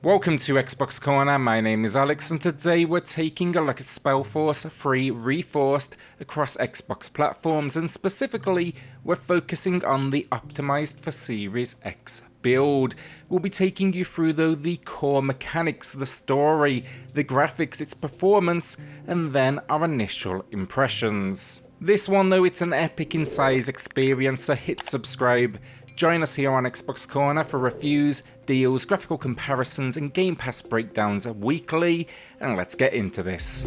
Welcome to XboxCorner, my name is Alex and today we're taking a look at SpellForce III Reforced across Xbox platforms, and specifically we're focusing on the optimized for Series X build. We'll be taking you through though the core mechanics, the story, the graphics, its performance, and then our initial impressions. This one though, it's an epic in size experience, so hit subscribe. Join us here on XboxCorner for reviews, deals, graphical comparisons and Game Pass breakdowns weekly, and let's get into this.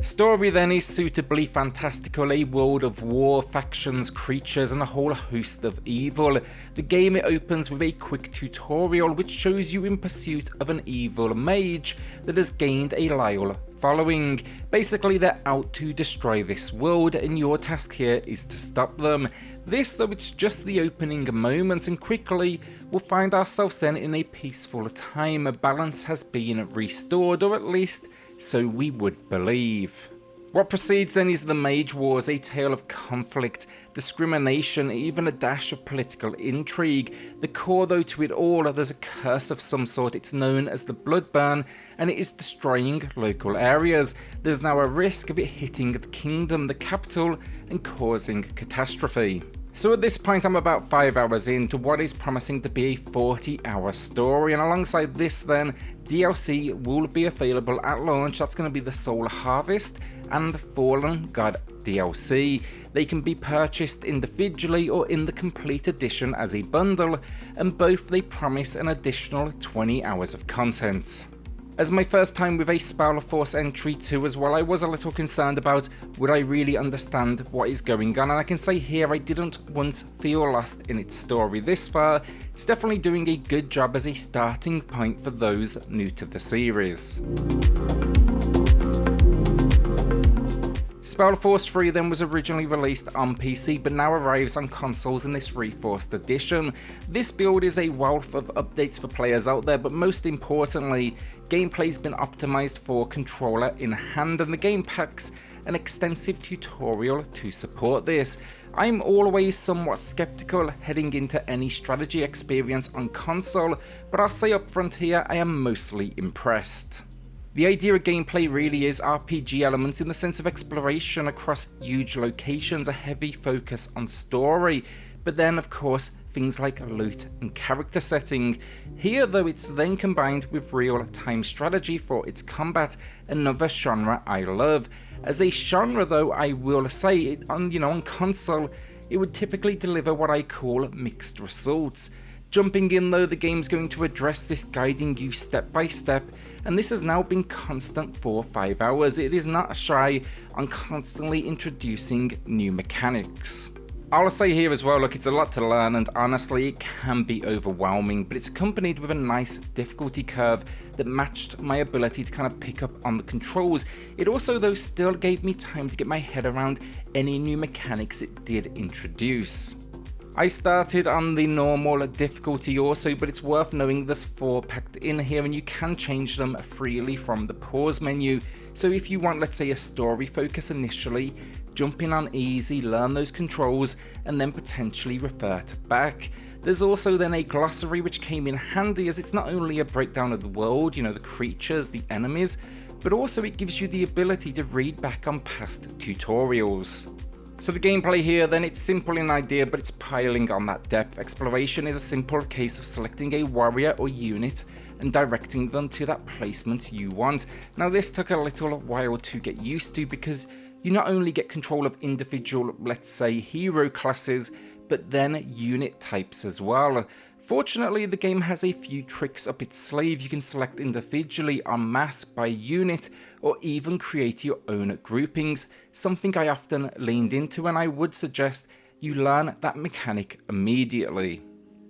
Story then is suitably fantastical, a world of war, factions, creatures and a whole host of evil. The game it opens with a quick tutorial which shows you in pursuit of an evil mage that has gained a loyal following. Basically they're out to destroy this world and your task here is to stop them. This though it's just the opening moments, and quickly we'll find ourselves then in a peaceful time. A balance has been restored, or at least so we would believe. What precedes then is the Mage Wars, a tale of conflict, discrimination, even a dash of political intrigue. The core though to it all, there's a curse of some sort. It's known as the Bloodburn and it is destroying local areas. There's now a risk of it hitting the kingdom, the capital, and causing catastrophe. So at this point I'm about 5 hours into what is promising to be a 40-hour story, and alongside this then, DLC will be available at launch. That's going to be the Soul Harvest and the Fallen God DLC. They can be purchased individually or in the complete edition as a bundle, and both they promise an additional 20 hours of content. As my first time with a SpellForce entry too as well, I was a little concerned about would I really understand what is going on, and I can say here I didn't once feel lost in its story this far. It's definitely doing a good job as a starting point for those new to the series. SpellForce 3 then was originally released on PC but now arrives on consoles in this Reforced edition. This build is a wealth of updates for players out there, but most importantly, gameplay's been optimized for controller in hand, and the game packs an extensive tutorial to support this. I'm always somewhat skeptical heading into any strategy experience on console, but I'll say up front here I am mostly impressed. The idea of gameplay really is RPG elements in the sense of exploration across huge locations, a heavy focus on story, but then of course things like loot and character setting. Here though it's then combined with real-time strategy for its combat, another genre I love. As a genre though, I will say on console it would typically deliver what I call mixed results. Jumping in though, the game's going to address this, guiding you step by step, and this has now been constant for 5 hours. It is not shy on constantly introducing new mechanics. I'll say here as well, look, it's a lot to learn and honestly it can be overwhelming, but it's accompanied with a nice difficulty curve that matched my ability to kind of pick up on the controls. It also though still gave me time to get my head around any new mechanics it did introduce. I started on the normal difficulty also, but it's worth knowing there's 4 packed in here and you can change them freely from the pause menu. So if you want, let's say, a story focus initially, jump in on easy, learn those controls, and then potentially revert back. There's also then a glossary which came in handy, as it's not only a breakdown of the world, the creatures, the enemies, but also it gives you the ability to read back on past tutorials. So the gameplay here then, it's simple in idea, but it's piling on that depth. Exploration is a simple case of selecting a warrior or unit and directing them to that placement you want. Now this took a little while to get used to because you not only get control of individual, let's say, hero classes, but then unit types as well. Fortunately, the game has a few tricks up its sleeve. You can select individually, en masse, by unit, or even create your own groupings, something I often leaned into, and I would suggest you learn that mechanic immediately.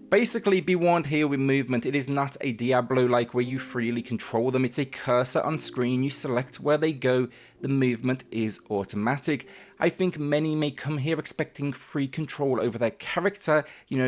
Basically, be warned here with movement, it is not a Diablo-like where you freely control them. It's a cursor on screen, you select where they go, the movement is automatic. I think many may come here expecting free control over their character,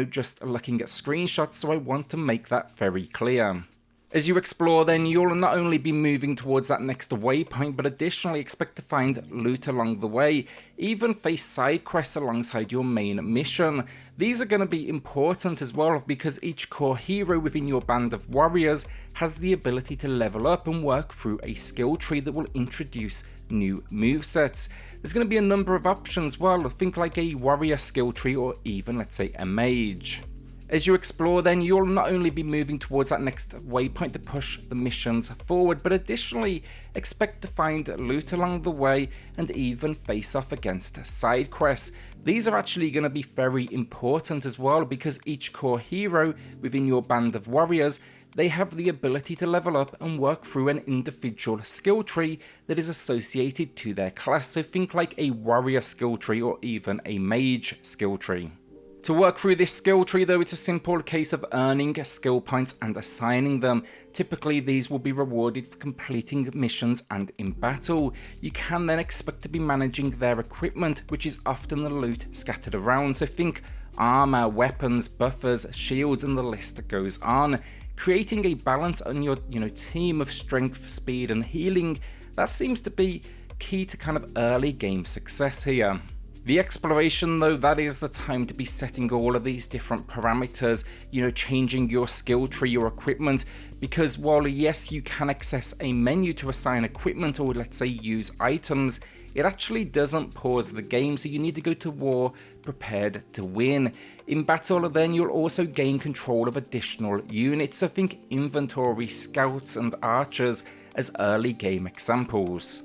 just looking at screenshots, so I want to make that very clear. As you explore then, you'll not only be moving towards that next waypoint, but additionally expect to find loot along the way, even face side quests alongside your main mission. These are going to be important as well because each core hero within your band of warriors has the ability to level up and work through a skill tree that will introduce new movesets. There's going to be a number of options, well, think like a warrior skill tree or even let's say a mage. As you explore then, you'll not only be moving towards that next waypoint to push the missions forward, but additionally expect to find loot along the way and even face off against side quests. These are actually going to be very important as well because each core hero within your band of warriors, they have the ability to level up and work through an individual skill tree that is associated to their class, so think like a warrior skill tree or even a mage skill tree. To work through this skill tree though, it's a simple case of earning skill points and assigning them. Typically these will be rewarded for completing missions and in battle. You can then expect to be managing their equipment, which is often the loot scattered around, so think armor, weapons, buffers, shields, and the list goes on. Creating a balance on your team of strength, speed and healing, that seems to be key to kind of early game success here. The exploration though, that is the time to be setting all of these different parameters, changing your skill tree, your equipment, because while yes, you can access a menu to assign equipment or let's say use items, it actually doesn't pause the game, so you need to go to war prepared to win. In battle then, you'll also gain control of additional units, so think inventory, scouts and archers as early game examples.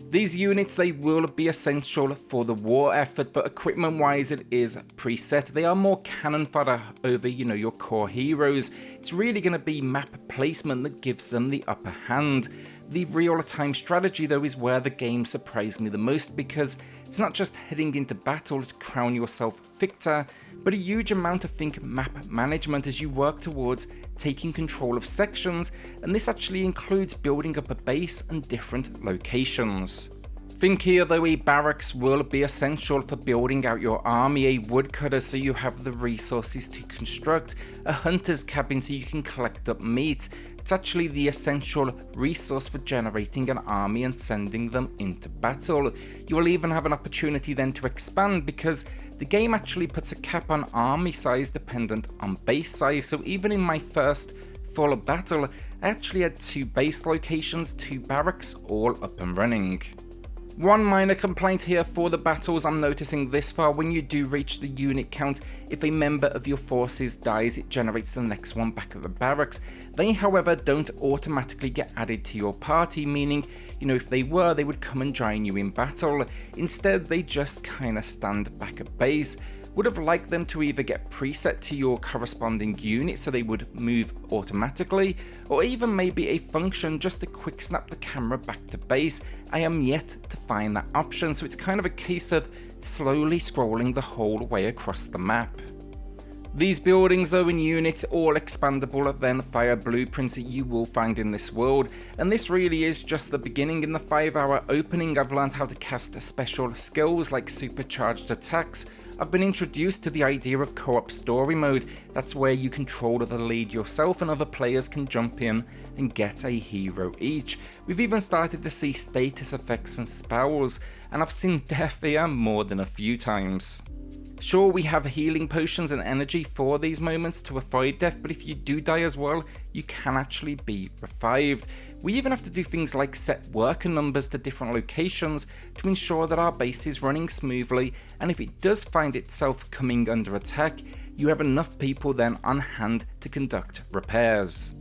These units, they will be essential for the war effort, but equipment wise it is preset. They are more cannon fodder over your core heroes. It's really going to be map placement that gives them the upper hand. The real-time strategy though is where the game surprised me the most, because it's not just heading into battle to crown yourself victor, but a huge amount of map management as you work towards taking control of sections, and this actually includes building up a base and different locations. Think here though, a barracks will be essential for building out your army, a woodcutter so you have the resources to construct, a hunter's cabin so you can collect up meat. It's actually the essential resource for generating an army and sending them into battle. You will even have an opportunity then to expand because the game actually puts a cap on army size dependent on base size, so even in my first full battle, I actually had 2 base locations, 2 barracks, all up and running. One minor complaint here for the battles I'm noticing this far: when you do reach the unit count, if a member of your forces dies, it generates the next one back at the barracks. They however don't automatically get added to your party, meaning if they were, they would come and join you in battle. Instead they just kinda stand back at base. Would have liked them to either get preset to your corresponding unit so they would move automatically, or even maybe a function just to quick snap the camera back to base. I am yet to find that option, so it's kind of a case of slowly scrolling the whole way across the map. These buildings though and units all expandable then via blueprints that you will find in this world, and this really is just the beginning. In the 5-hour opening I've learned how to cast special skills like supercharged attacks. I've been introduced to the idea of co-op story mode. That's where you control the lead yourself and other players can jump in and get a hero each. We've even started to see status effects and spells, and I've seen death here more than a few times. Sure, we have healing potions and energy for these moments to avoid death, but if you do die as well, you can actually be revived. We even have to do things like set worker numbers to different locations to ensure that our base is running smoothly, and if it does find itself coming under attack, you have enough people then on hand to conduct repairs.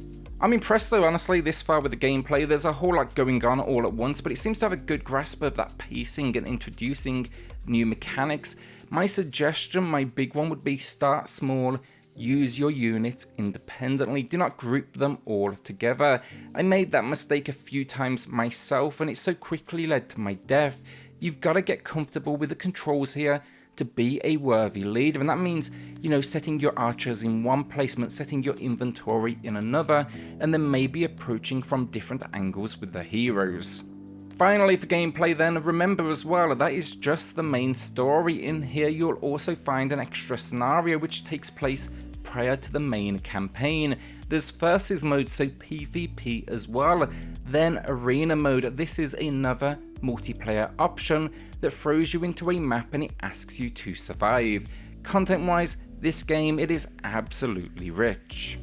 I'm impressed though, honestly, this far with the gameplay. There's a whole lot going on all at once, but it seems to have a good grasp of that pacing and introducing new mechanics. My suggestion, my big one, would be start small, use your units independently, do not group them all together. I made that mistake a few times myself and it so quickly led to my death. You've got to get comfortable with the controls here to be a worthy leader, and that means setting your archers in one placement, setting your inventory in another, and then maybe approaching from different angles with the heroes. Finally, for gameplay then, remember as well, that is just the main story. In here you'll also find an extra scenario which takes place prior to the main campaign. There's versus mode, so PvP as well, then arena mode. This is another multiplayer option that throws you into a map and it asks you to survive. Content wise, this game, it is absolutely rich.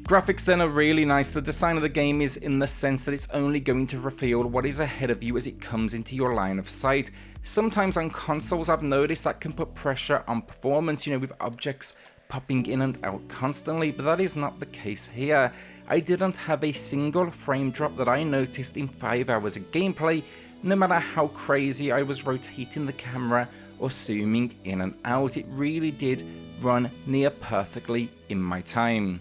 Graphics then are really nice. The design of the game is in the sense that it's only going to reveal what is ahead of you as it comes into your line of sight. Sometimes on consoles I've noticed that can put pressure on performance, with objects popping in and out constantly, but that is not the case here. I didn't have a single frame drop that I noticed in 5 hours of gameplay, no matter how crazy I was rotating the camera or zooming in and out. It really did run near perfectly in my time.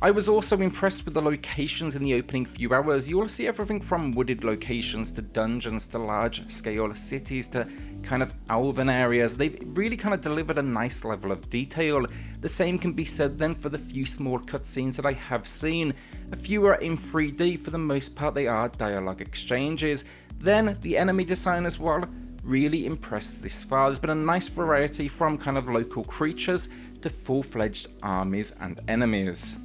I was also impressed with the locations in the opening few hours. You will see everything from wooded locations to dungeons to large scale cities to kind of elven areas. They've really kind of delivered a nice level of detail. The same can be said then for the few small cutscenes that I have seen. A few are in 3D, for the most part they are dialogue exchanges. Then the enemy design as well really impressed this far. There's been a nice variety from kind of local creatures to full-fledged armies and enemies.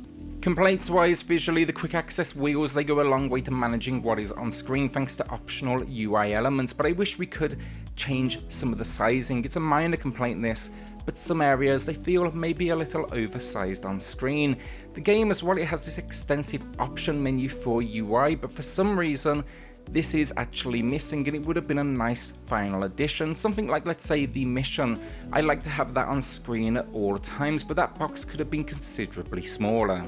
Complaints wise, visually the quick access wheels, they go a long way to managing what is on screen thanks to optional UI elements, but I wish we could change some of the sizing. It's a minor complaint this, but some areas they feel maybe a little oversized on screen. The game as well, it has this extensive option menu for UI, but for some reason this is actually missing, and it would have been a nice final addition. Something like, let's say, the mission. I like to have that on screen at all times, but that box could have been considerably smaller.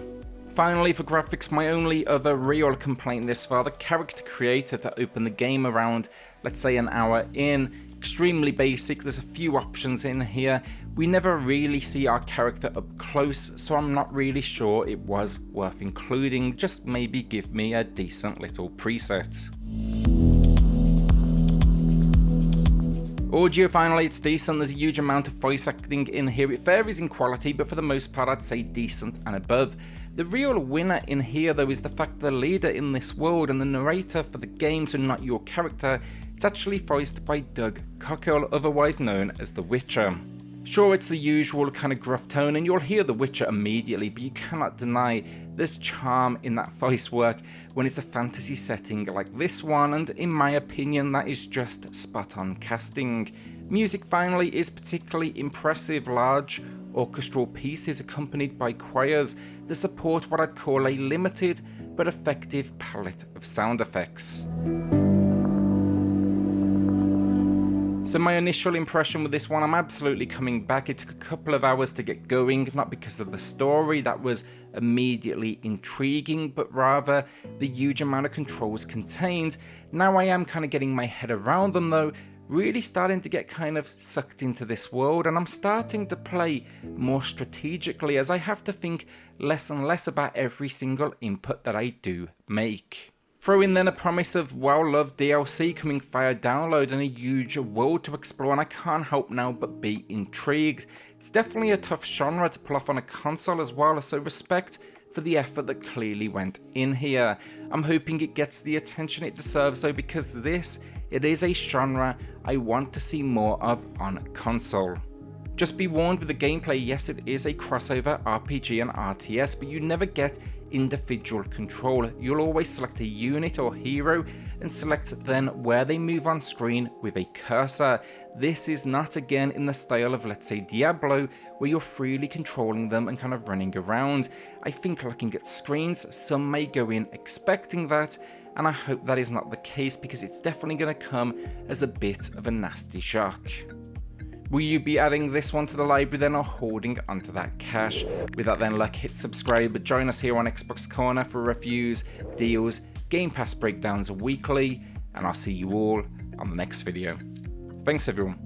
Finally, for graphics, my only other real complaint this far, the character creator to open the game around, let's say, an hour in. Extremely basic. There's a few options in here. We never really see our character up close, so I'm not really sure it was worth including. Just maybe give me a decent little preset. Audio, finally, it's decent. There's a huge amount of voice acting in here. It varies in quality, but for the most part I'd say decent and above. The real winner in here though is the fact that the leader in this world and the narrator for the game, so not your character, it's actually voiced by Doug Cockle, otherwise known as The Witcher. Sure, it's the usual kind of gruff tone and you'll hear The Witcher immediately, but you cannot deny there's charm in that voice work when it's a fantasy setting like this one, and in my opinion that is just spot on casting. Music finally is particularly impressive. Large orchestral pieces accompanied by choirs that support what I'd call a limited but effective palette of sound effects. So my initial impression with this one, I'm absolutely coming back. It took a couple of hours to get going, not because of the story that was immediately intriguing, but rather the huge amount of controls contained. Now I am kind of getting my head around them though, really starting to get kind of sucked into this world, and I'm starting to play more strategically as I have to think less and less about every single input that I do make. Throw in then a promise of well-loved DLC coming via download and a huge world to explore, and I can't help now but be intrigued. It's definitely a tough genre to pull off on a console as well, so respect for the effort that clearly went in here. I'm hoping it gets the attention it deserves though, because it is a genre I want to see more of on console. Just be warned with the gameplay, yes it is a crossover RPG and RTS, but you never get individual control. You'll always select a unit or hero and select then where they move on screen with a cursor. This is not again in the style of, let's say, Diablo, where you're freely controlling them and kind of running around. I think looking at screens, some may go in expecting that, and I hope that is not the case, because it's definitely going to come as a bit of a nasty shock. Will you be adding this one to the library then, or holding onto that cash? With that then, luck, hit subscribe, but join us here on XboxCorner for reviews, deals, Game Pass breakdowns weekly, and I'll see you all on the next video. Thanks everyone.